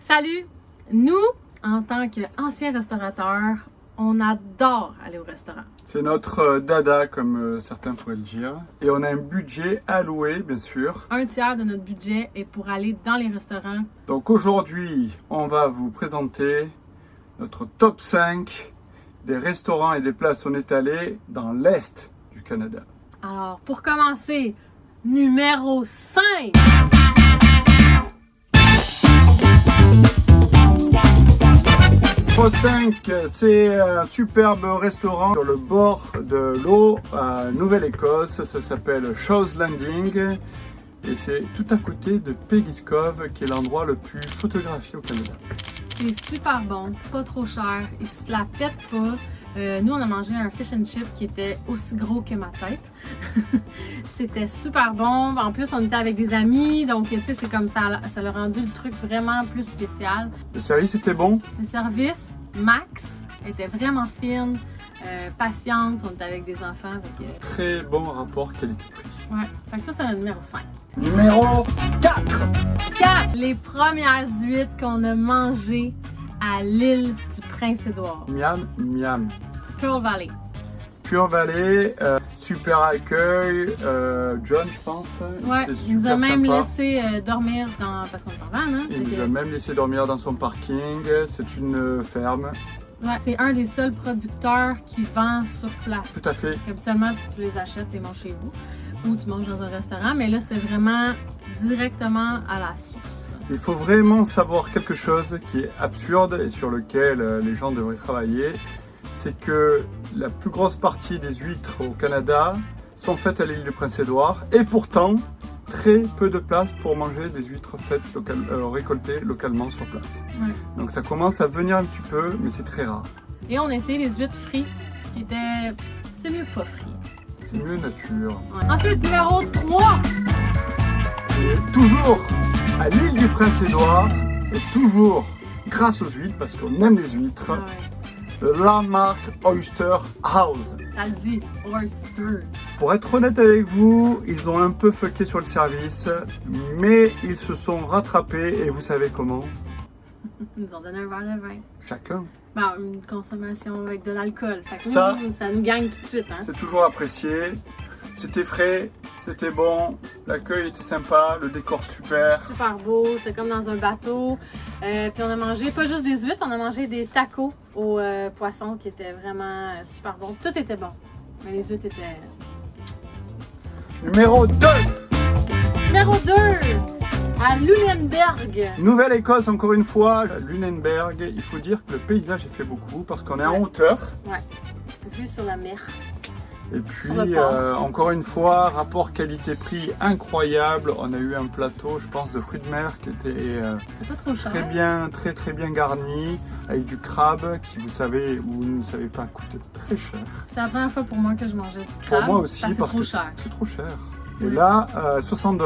Salut! Nous, en tant qu'anciens restaurateurs, on adore aller au restaurant. C'est notre dada, comme certains pourraient le dire. Et on a un budget alloué, bien sûr. Un tiers de notre budget est pour aller dans les restaurants. Donc aujourd'hui, on va vous présenter notre top 5 des restaurants et des places où on est allé dans l'Est du Canada. Alors, pour commencer, numéro 5! Numéro 5, c'est un superbe restaurant sur le bord de l'eau à Nouvelle-Écosse. Ça s'appelle Shaw's Landing et c'est tout à côté de Peggy's Cove, qui est l'endroit le plus photographié au Canada. C'est super bon, pas trop cher, il se la pète pas. Nous, on a mangé un fish and chip qui était aussi gros que ma tête. C'était super bon. En plus, on était avec des amis, donc tu sais, c'est comme ça l'a rendu le truc vraiment plus spécial. Le service était bon? Le service, Max, était vraiment fine, patiente. On était avec des enfants. Avec, Très bon rapport qualité-prix. Ouais, fait que ça, c'est le numéro 5. Numéro 4! 4. Les premières huîtres qu'on a mangées à l'île du Prince-Édouard. Miam, miam. Pearl Valley. Pure Valley, super accueil, John je pense. Ouais, il nous a même laissé dormir parce qu'on est en van, hein? Il nous a même laissé dormir dans son parking, c'est une ferme. Ouais, c'est un des seuls producteurs qui vend sur place. Tout à fait. Habituellement, tu les achètes, tu les manges chez vous ou tu manges dans un restaurant, mais là, c'était vraiment directement à la source. Il faut vraiment savoir quelque chose qui est absurde et sur lequel les gens devraient travailler. C'est que la plus grosse partie des huîtres au Canada sont faites à l'île du Prince-Édouard et pourtant très peu de place pour manger des huîtres faites récoltées localement sur place. Ouais. Donc ça commence à venir un petit peu, mais c'est très rare. Et on a essayé les huîtres frites qui étaient... C'est mieux pas frit. C'est mieux nature. Ouais. Ensuite, numéro 3. Et toujours à l'île du Prince-Édouard et toujours grâce aux huîtres, parce qu'on aime les huîtres. Ouais. Le Landmark Oyster House. Ça le dit, oyster. Pour être honnête avec vous, ils ont un peu fucké sur le service, mais ils se sont rattrapés et vous savez comment? Ils nous ont donné un verre de vin. Chacun. Ben, une consommation avec de l'alcool. Fait que Ça, oui, ça nous gagne tout de suite. Hein? C'est toujours apprécié. C'était frais, c'était bon, l'accueil était sympa, le décor super. Super beau, c'était comme dans un bateau. Puis on a mangé pas juste des huîtres, on a mangé des tacos au poisson qui étaient vraiment super bons. Tout était bon, mais les huîtres étaient... Numéro 2. Numéro 2, à Lunenburg. Nouvelle-Écosse, encore une fois, à Lunenburg. Il faut dire que le paysage est fait beaucoup parce qu'on est en hauteur. Ouais, vue sur la mer. Et puis, encore une fois, rapport qualité-prix incroyable. On a eu un plateau, je pense, de fruits de mer qui était C'est pas trop cher. très bien garni, avec du crabe qui, vous savez ou vous ne savez pas, coûte très cher. C'est la première fois pour moi que je mangeais du crabe. Pour moi aussi, parce que cher. c'est trop cher. Oui. Et là, 60 $,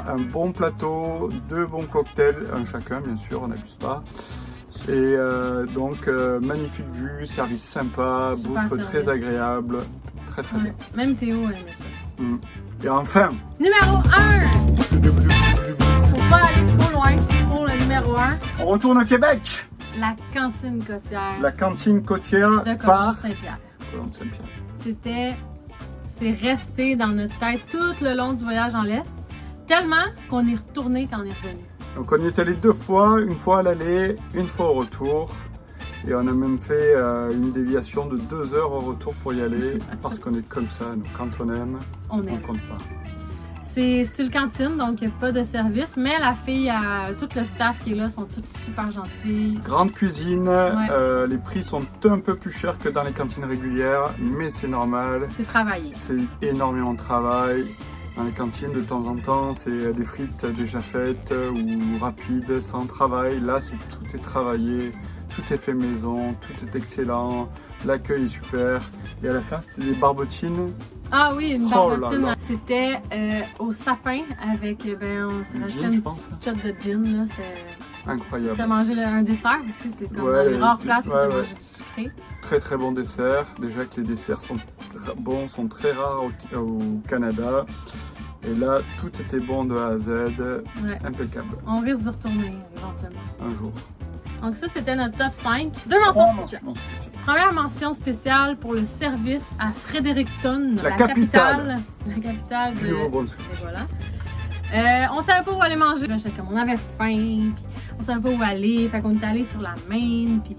un bon plateau, 2 bons cocktails, un chacun, bien sûr, on n'abuse pas. Et donc, magnifique vue, service sympa, Super bouffe service. très agréable, très Ouais. bien. Même Théo aimait ça. Et enfin, Numéro 1! Faut pas aller trop loin pour le numéro 1. on retourne au Québec. La cantine côtière La cantine côtière de par Colombe-Saint-Pierre. Colombe-Saint-Pierre. C'est resté dans notre tête tout le long du voyage en l'Est, tellement qu'on est retourné quand on est revenu. Donc on y est allé 2 fois, une fois à l'aller, une fois au retour. Et on a même fait une déviation de 2 heures au retour pour y aller, parce qu'on est comme ça, nous, quand on aime, On on aime. compte pas. C'est style cantine, donc il n'y a pas de service, mais la fille, tout le staff qui est là sont tous super gentils. Grande cuisine, les prix sont un peu plus chers que dans les cantines régulières, mais c'est normal. C'est travaillé. C'est énormément de travail. Dans les cantines, de temps en temps, c'est des frites déjà faites ou rapides, sans travail. Là, tout est travaillé, tout est fait maison, tout est excellent. L'accueil est super. Et à la fin, c'était des barbotines. Ah oui, une Oh là barbotine. là. C'était au sapin avec, on s'est Du rajouté gin, une je pense. petite shot de gin. Là. T'as Incroyable. mangé un dessert aussi, c'est comme Ouais, dans les rares places où ouais, t'as ouais. mangé du sucré. Très bon dessert. Déjà que les desserts sont bons, sont très rares au Canada. Et Et là, tout était bon de A à Z, Ouais. impeccable, On risque de retourner éventuellement. un jour. Donc ça, c'était notre top 5. 2 mentions spéciales. mention spéciale. Première mention spéciale pour le service à Fredericton, La capitale de... Du Nouveau-Brunswick. Et voilà. On savait pas où aller manger. Là, j'étais comme, on avait faim, puis on savait pas où aller. Fait qu'on est allé sur la Main, puis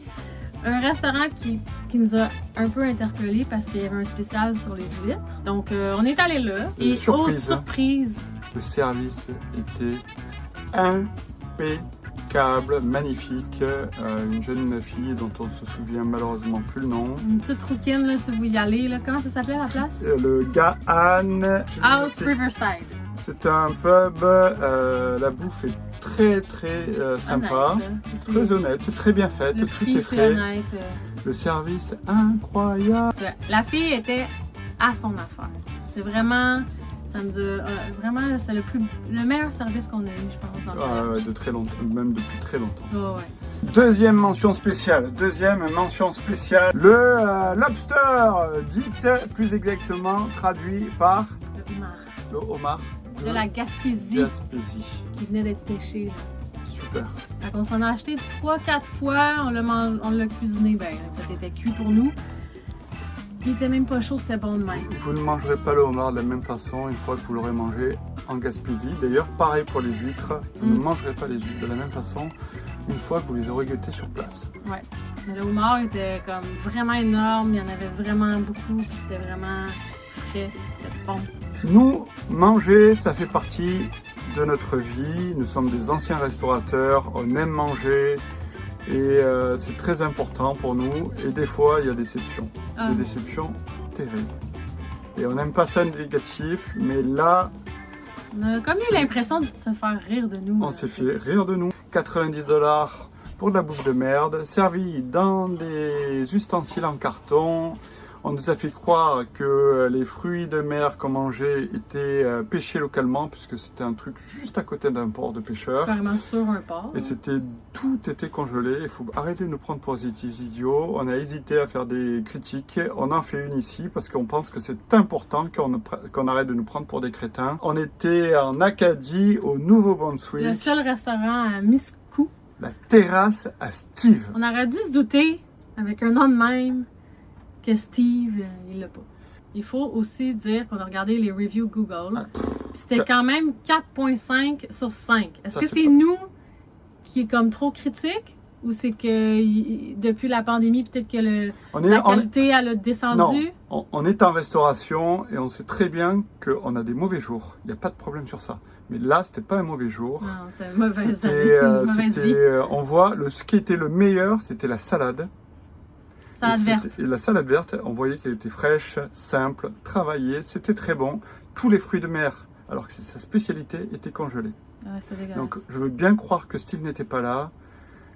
un restaurant qui nous a un peu interpellés parce qu'il y avait un spécial sur les huîtres. Donc, on est allé là. Et Surprise, aux surprises, Le service était impeccable, magnifique. Une jeune fille dont on se souvient malheureusement plus le nom. une petite rouquine, là, si vous y allez. Là. Comment ça s'appelait la place? Le Gahan. House Riverside. C'est un pub. La bouffe est très sympa. Honnête, là. Très honnête, très bien faite, Le tout prix, est c'est frais. honnête. Le service incroyable. La fille était à son affaire. C'est vraiment, ça nous a, vraiment, c'est le meilleur service qu'on a eu, je pense, dans le De très longtemps, même depuis très longtemps. ouais. Deuxième mention spéciale, le lobster, dite plus exactement traduit par Le homard. le homard De la Gaspésie Gaspésie. qui venait d'être pêché. Là. Super. Fait qu'on s'en a acheté 3-4 fois, on l'a cuisiné, ben, en fait, il était cuit pour nous. Il était même pas chaud, c'était bon de même. Vous ne mangerez pas le homard de la même façon une fois que vous l'aurez mangé en Gaspésie. D'ailleurs, pareil pour les huîtres, vous ne mangerez pas les huîtres de la même façon une fois que vous les aurez goûtées sur place. Ouais. Mais le homard était comme vraiment énorme, il y en avait vraiment beaucoup, puis c'était vraiment frais, c'était bon. Nous, manger, ça fait partie de notre vie. Nous sommes des anciens restaurateurs, on aime manger et c'est très important pour nous. Et des fois, il y a des déceptions terribles. Et on n'aime pas ça négatif, mais là, On a comme eu l'impression de se faire rire de nous. on s'est fait rire de nous. 90 $ pour de la bouffe de merde, servi dans des ustensiles en carton. On nous a fait croire que les fruits de mer qu'on mangeait étaient pêchés localement, puisque c'était un truc juste à côté d'un port de pêcheurs. Carrément sur un port. Et tout était congelé. Il faut arrêter de nous prendre pour des idiots. On a hésité à faire des critiques. On en fait une ici parce qu'on pense que c'est important qu'on arrête de nous prendre pour des crétins. On était en Acadie, au Nouveau-Brunswick. Le seul restaurant à Miscou. La terrasse à Steve. On aurait dû se douter, avec un nom de même, que Steve, il l'a pas. Il faut aussi dire qu'on a regardé les reviews Google. C'était quand même 4.5 sur 5. Est-ce que c'est nous qui est comme trop critique ou c'est que depuis la pandémie, peut-être que la qualité elle a descendu? Non, on est en restauration et on sait très bien qu'on a des mauvais jours. Il n'y a pas de problème sur ça. Mais là, c'était pas un mauvais jour. Non, c'est une mauvaise vie. On voit, ce qui était le meilleur, c'était la salade. Salade verte. Et la salade verte, on voyait qu'elle était fraîche, simple, travaillée, c'était très bon. Tous les fruits de mer, alors que c'est sa spécialité, étaient congelés. Ouais, c'était dégueulasse. Donc je veux bien croire que Steve n'était pas là,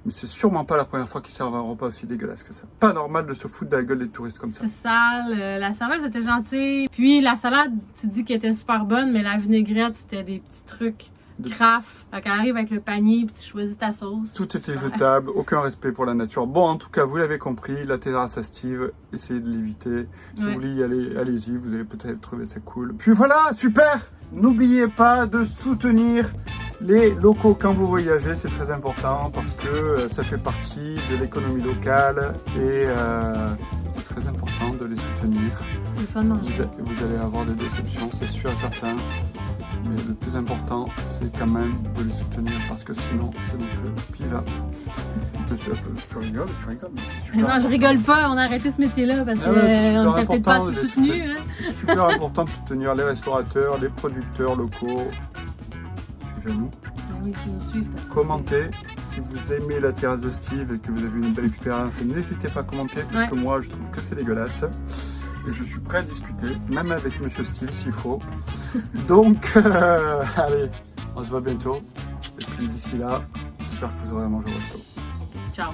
mais c'est sûrement pas la première fois qu'il servait un repas aussi dégueulasse que ça. Pas normal de se foutre de la gueule des touristes comme ça. C'était sale, la serveuse était gentille. Puis la salade, tu dis qu'elle était super bonne, mais la vinaigrette, c'était des petits trucs craft. Fait qu'elle arrive avec le panier, puis tu choisis ta sauce. Tout était jetable, aucun respect pour la nature. Bon, en tout cas, vous l'avez compris, la terrasse à Steve, essayez de l'éviter. Si vous voulez y aller, allez-y, vous allez peut-être trouver ça cool. Puis voilà, super! N'oubliez pas de soutenir les locaux quand vous voyagez, c'est très important parce que ça fait partie de l'économie locale et c'est très important de les soutenir. C'est le fun de manger. Vous allez avoir des déceptions, c'est sûr et certain. Mais le plus important, c'est quand même de les soutenir parce que sinon, c'est donc pire. Tu rigoles, mais c'est super. Non, je rigole pas, on a arrêté ce métier-là parce qu'on n'était peut-être pas assez soutenus. Hein? C'est super important de soutenir les restaurateurs, les producteurs locaux. Suivez-nous. Oui, qui nous suivent. Commentez. Si vous aimez la terrasse de Steve et que vous avez une belle expérience, n'hésitez pas à commenter parce que moi, je trouve que c'est dégueulasse. Et je suis prêt à discuter, même avec Monsieur Steve s'il faut. Donc, allez, on se voit bientôt. Et puis d'ici là, j'espère que vous aurez à manger au resto. Ciao.